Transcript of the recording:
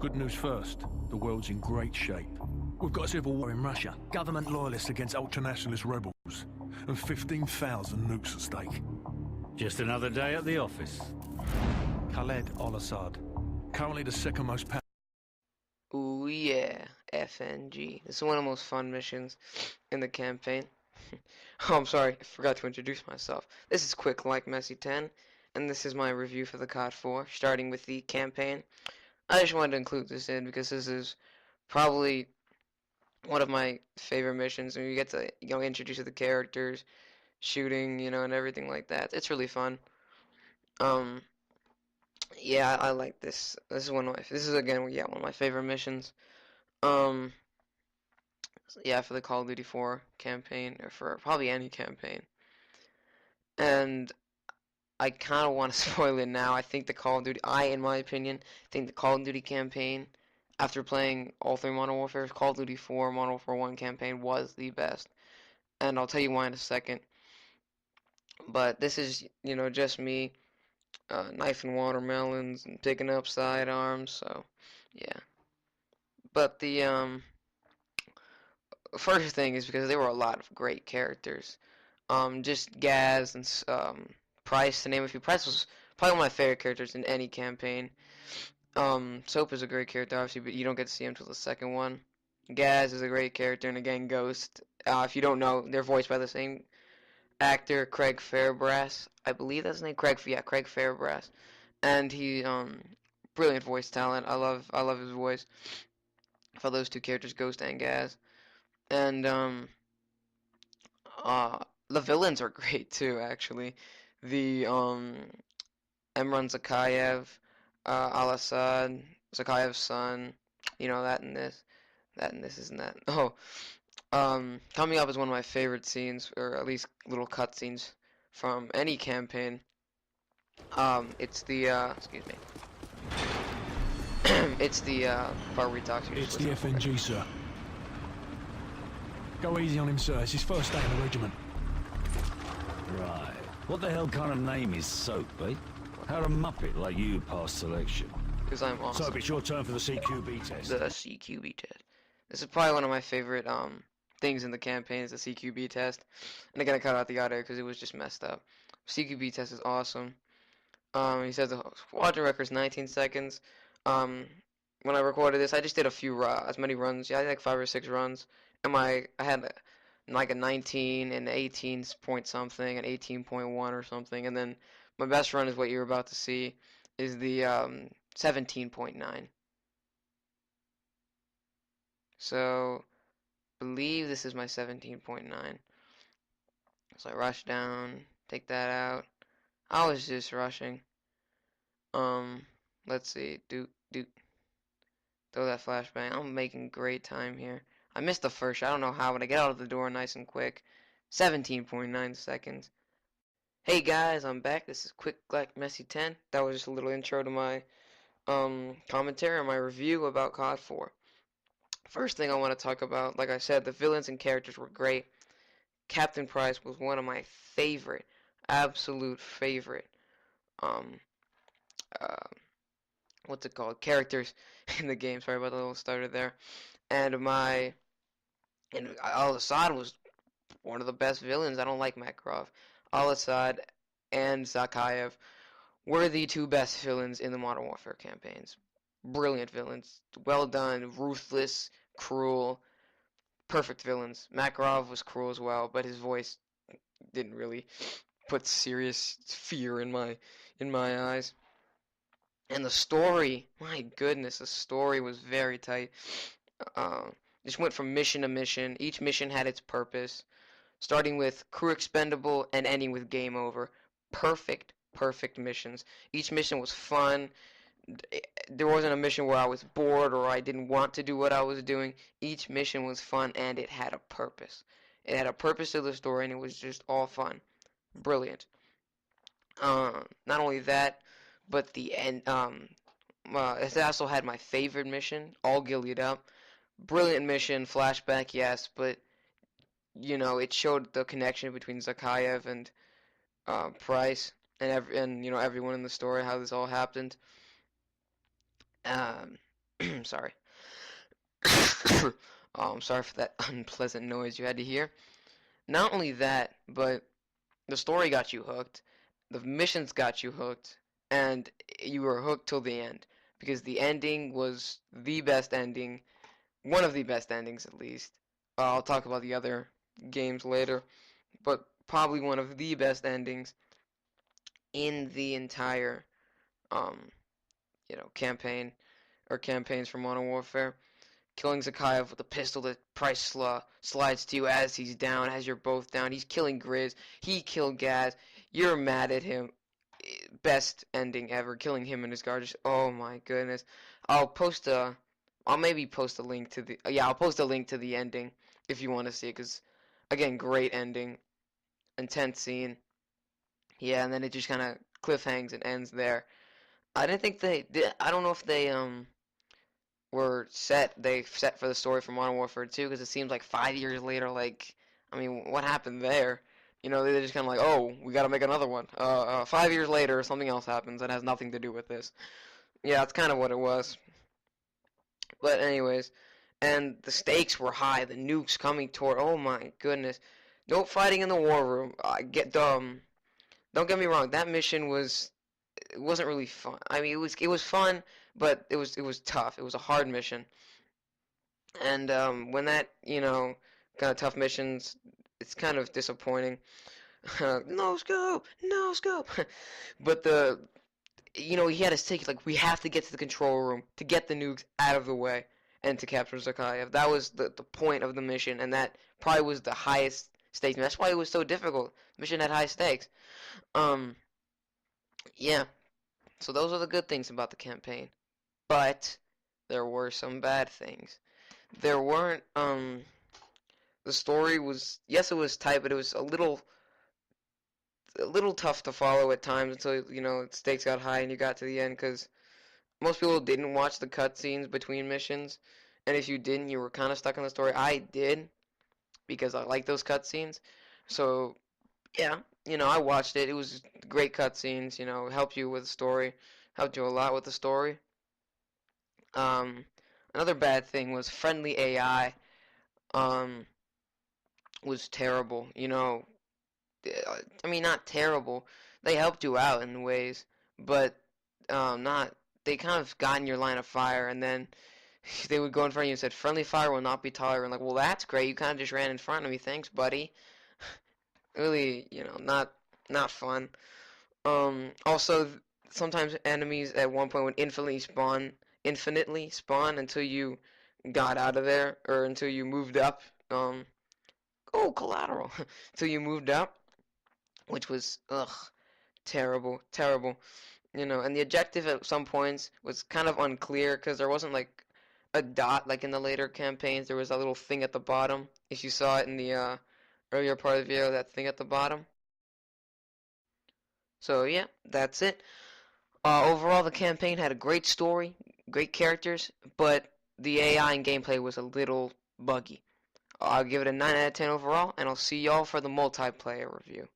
Good news first. The world's in great shape. We've got a civil war in Russia, government loyalists against ultranationalist rebels, and 15,000 nukes at stake. Just another day at the office. Khaled al-Assad, currently the second most powerful. Ooh yeah, FNG. This is one of the most fun missions in the campaign. Oh, I'm sorry, I forgot to introduce myself. This is Quick Like Messi 10, and this is my review for the COD 4, starting with the campaign. I just wanted to include this in because this is probably one of my favorite missions, and you get to introduce the characters, shooting, and everything like that. It's really fun. Um, yeah, I like this. This is again, yeah, one of my favorite missions. Um, yeah, for the Call of Duty 4 campaign, or for probably any campaign. And I kind of want to spoil it now. I think the Call of Duty, in my opinion, think the Call of Duty campaign, after playing all three Modern Warfare, Call of Duty 4, Modern Warfare 1 campaign was the best. And I'll tell you why in a second. But this is, just me knifing watermelons and picking up sidearms, so yeah. But the first thing is because there were a lot of great characters. Just Gaz and Price, to name a few. Price was probably one of my favorite characters in any campaign. Soap is a great character, obviously, but you don't get to see him until the second one. Gaz is a great character, and again, Ghost. If you don't know, they're voiced by the same actor, Craig Fairbrass. I believe that's his name. Craig Fairbrass. And he, brilliant voice talent. I love his voice for those two characters, Ghost and Gaz. And, the villains are great too, actually. The, Emran Zakayev, Al-Assad, Zakayev's son, that and this. That and this isn't that. Oh, coming up is one of my favorite scenes, or at least little cutscenes from any campaign. It's the, excuse me. It's the, part where he talks to you. It's the FNG, sir. Go easy on him, sir. It's his first day in the regiment. Right. What the hell kind of name is Soap, eh? How'd a muppet like you pass selection? Because I'm awesome. Soap, it's your turn for the CQB test. The CQB test. This is probably one of my favorite, things in the campaign is the CQB test. And again, I cut out the audio because it was just messed up. CQB test is awesome. He says the squadron record is 19 seconds. When I recorded this, I just did a few as many runs. Yeah, I did like 5 or 6 runs. And I had like a 19 and 18 point something and 18.1 or something. And then my best run is what you're about to see is the 17.9. So I believe this is my 17.9. So I rush down, take that out. I was just rushing. Let's see. Throw that flashbang. I'm making great time here. I missed the first shot. I don't know how, but I get out of the door nice and quick. 17.9 seconds. Hey guys, I'm back. This is Quick Like Messi 10. That was just a little intro to my commentary or my review about COD 4. First thing I want to talk about, like I said, the villains and characters were great. Captain Price was one of my favorite, absolute favorite, what's it called, characters in the game. Sorry about the little stutter there. And Al-Assad was one of the best villains. I don't like Makarov. Al-Assad and Zakayev were the two best villains in the Modern Warfare campaigns. Brilliant villains. Well done. Ruthless. Cruel. Perfect villains. Makarov was cruel as well, but his voice didn't really put serious fear in my eyes. And the story, my goodness, the story was very tight. Just went from mission to mission. Each mission had its purpose, starting with crew expendable and ending with game over. Perfect missions. Each mission was fun. There wasn't a mission where I was bored or I didn't want to do what I was doing. Each mission was fun and it had a purpose. It had a purpose to the story and it was just all fun. Brilliant. Not only that, but the end. It also had my favorite mission, All Gilead Up. Brilliant mission, flashback, yes, but it showed the connection between Zakayev and Price and everyone in the story, how this all happened. Sorry. I'm sorry for that unpleasant noise you had to hear. Not only that, but the story got you hooked, the missions got you hooked, and you were hooked till the end. Because the ending was the best ending, one of the best endings at least. I'll talk about the other games later, but probably one of the best endings in the entire, um, campaign or campaigns for Modern Warfare. Killing Zakayev with a pistol that Price slides to you as he's down, as you're both down. He's killing Grizz. He killed Gaz. You're mad at him. Best ending ever. Killing him and his guard. Just, oh my goodness. I'll maybe post a link to the, yeah, I'll post a link to the ending if you want to see it, because, again, great ending. Intense scene. Yeah, and then it just kind of cliffhangs and ends there. I didn't think I don't know if they set for the story for Modern Warfare 2, because it seems like 5 years later, like, I mean, what happened there? They're just kind of like, oh, we gotta make another one. 5 years later, something else happens that has nothing to do with this. Yeah, that's kind of what it was. But anyways, and the stakes were high. The nukes coming toward. Oh my goodness, no fighting in the war room. I get dumb. Don't get me wrong. That mission it wasn't really fun. I mean, it was fun, but it was tough. It was a hard mission. And when that, kind of tough missions, it's kind of disappointing. No scope, no scope. But he had us take, like, we have to get to the control room to get the nukes out of the way and to capture Zakayev. That was the point of the mission, and that probably was the highest stakes. That's why it was so difficult. The mission had high stakes. Um, yeah. So those are the good things about the campaign. But there were some bad things. There weren't, the story was, yes, it was tight, but it was a little tough to follow at times until, the stakes got high and you got to the end, because most people didn't watch the cutscenes between missions, and if you didn't, you were kind of stuck in the story. I did, because I like those cutscenes. So, yeah, I watched it. It was great cutscenes, helped you with the story, helped you a lot with the story. Um, Another bad thing was friendly AI, um, was terrible. I mean, not terrible. They helped you out in ways, but not. They kind of got in your line of fire, and then they would go in front of you and said, "Friendly fire will not be tolerated." Like, well, that's great. You kind of just ran in front of me. Thanks, buddy. Really, not fun. Also, sometimes enemies at one point would infinitely spawn until you got out of there, or until you moved up. Oh, collateral. Until you moved up, which was, ugh, terrible, terrible. And the objective at some points was kind of unclear, because there wasn't like a dot like in the later campaigns. There was a little thing at the bottom. If you saw it in the earlier part of the video, that thing at the bottom. So yeah, that's it. Overall, the campaign had a great story, great characters, but the AI and gameplay was a little buggy. I'll give it a 9 out of 10 overall, and I'll see y'all for the multiplayer review.